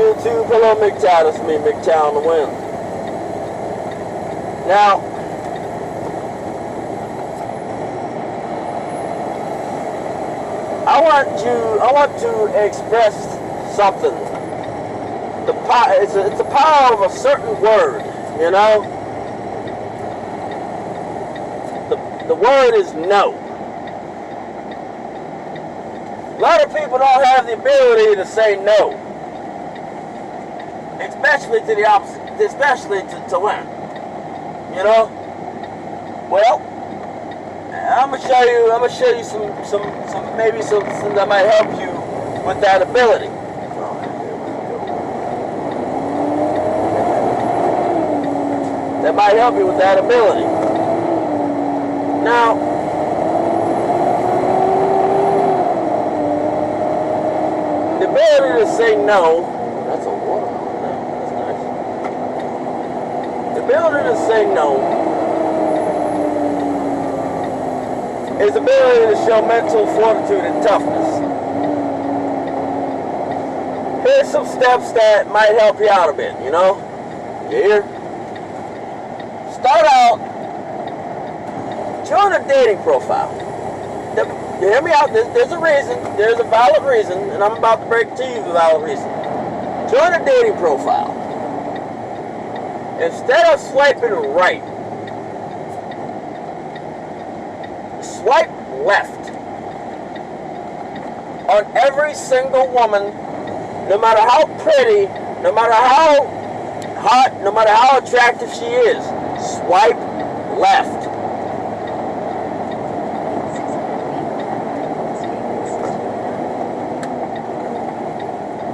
YouTube. Hello, MGTOW. This is me, MGTOW on the wind. Now, I want to express something. It's the power of a certain word, you know? The word is no. A lot of people don't have the ability to say no. Especially to the opposite, especially to women. You know? Well, I'm gonna show you some maybe something that might help you with that ability. That might help you with that ability. Now, the ability to say no, that's a watermelon now, that's nice. The ability to say no is the ability to show mental fortitude and toughness. Here's some steps that might help you out a bit, you know? You hear? Start out, join a dating profile. Hear me out, there's a reason, there's a valid reason, and I'm about to break to you the valid reason. Join a dating profile. Instead of swiping right, swipe left on every single woman, no matter how pretty, no matter how hot, no matter how attractive she is. Swipe left.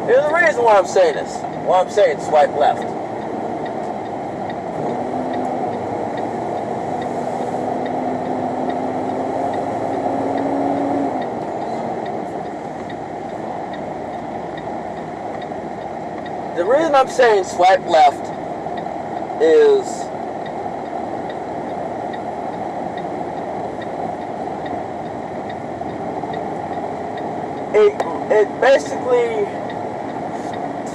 Here's the reason why I'm saying this. Why I'm saying swipe left. The reason I'm saying swipe left is it basically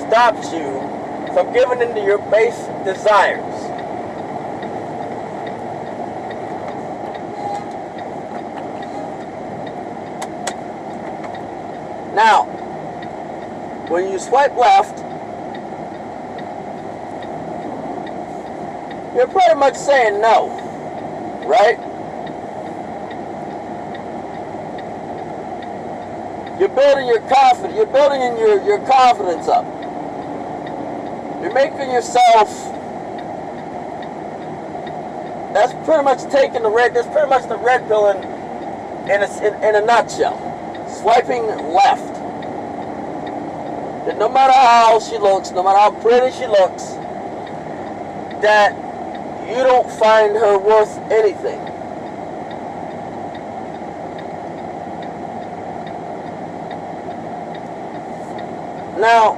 stops you from giving into your base desires. Now, when you swipe left, you're pretty much saying no, right? You're building your confidence. You're building your confidence up. You're making yourself. That's pretty much taking the red. That's pretty much the red pill in a nutshell. Swiping left. That no matter how she looks, no matter how pretty she looks, that you don't find her worth anything. Now,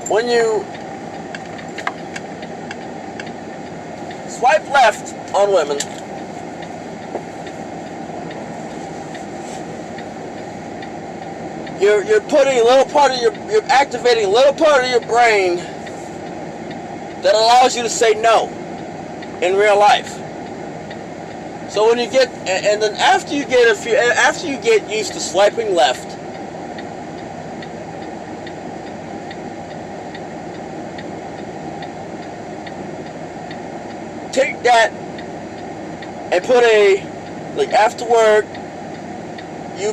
when you swipe left on women, you're putting a little part of you're activating a little part of your brain that allows you to say no in real life. So when you get, and then after you get used to swiping left, take that and put like after work, you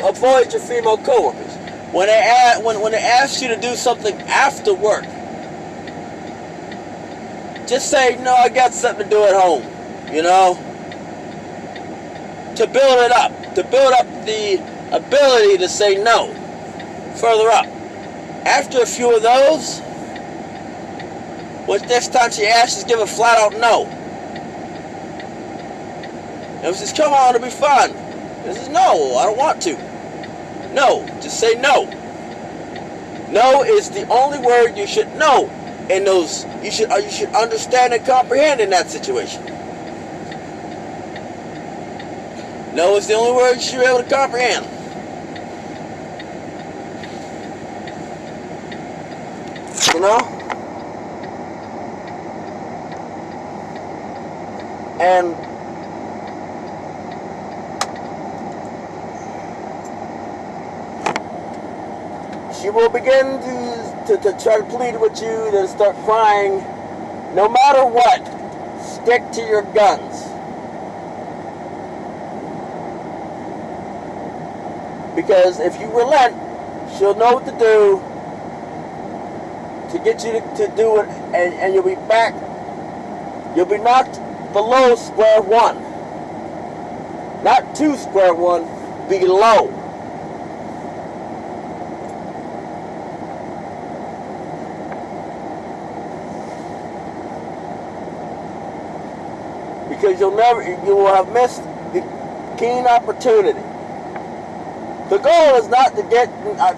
avoid your female coworkers. When they ask you to do something after work, just say, no, I got something to do at home, you know? To build it up. To build up the ability to say no. Further up. After a few of those, what next time she asks, just give a flat out no. And says, come on, it'll be fun. This is no, I don't want to. No, just say no. No is the only word you should know. And those you should understand and comprehend in that situation. No is the only word you should be able to comprehend. You know? And she will begin to try to plead with you, to start crying. No matter what, stick to your guns. Because if you relent, she'll know what to do to get you to do it, and you'll be back. You'll be knocked below square one. Not to square one, below. Because you will have missed the keen opportunity. The goal is not to get. Not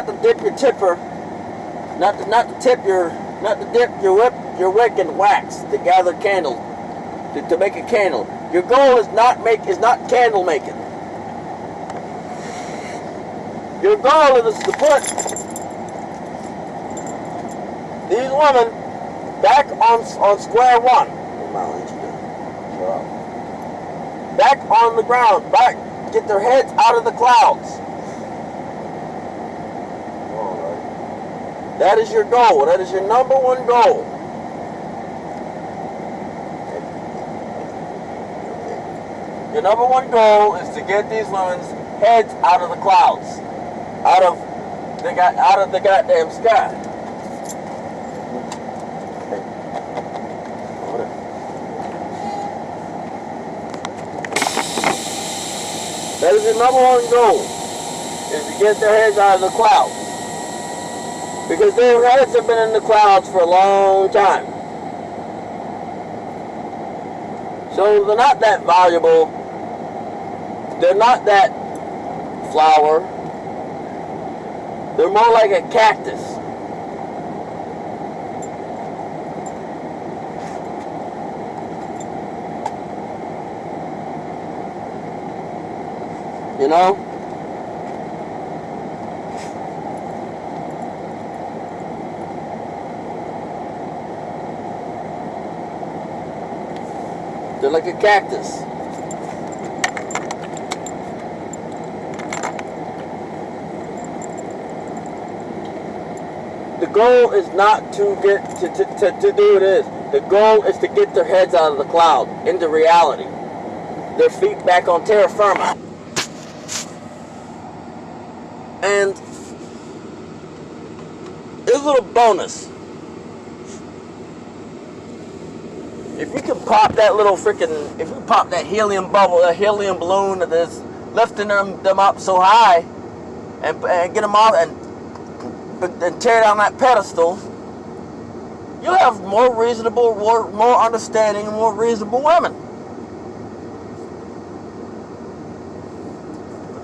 to dip your tipper. Not to dip your wick in wax to gather candle, to make a candle. Your goal is not candle making. Your goal is to put these women back on square one. Back on the ground. Get their heads out of the clouds. That is your goal. That is your number one goal. Your number one goal is to get these women's heads out of the clouds, out of the goddamn sky. That is your number one goal, is to get their heads out of the clouds. Because their heads have been in the clouds for a long time. So they're not that valuable. They're not that flower. They're more like a cactus. You know? They're like a cactus. The goal is not to get to do this. The goal is to get their heads out of the cloud into reality. Their feet back on terra firma. And here's a little bonus. If you can pop that little freaking, if you pop that helium bubble, that helium balloon that is lifting them up so high, and get them off and tear down that pedestal, you'll have more reasonable, more understanding, and more reasonable women.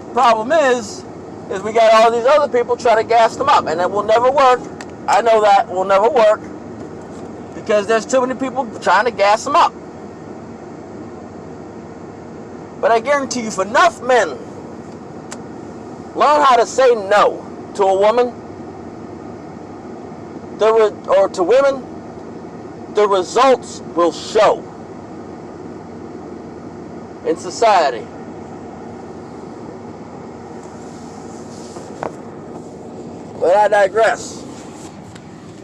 The problem is we got all these other people trying to gas them up, and it will never work. I know that will never work. Because there's too many people trying to gas them up. But I guarantee you, if enough men learn how to say no to a woman, or to women, the results will show in society. But I digress.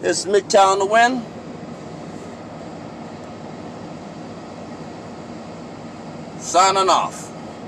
This is MGTOW-The. Signing off.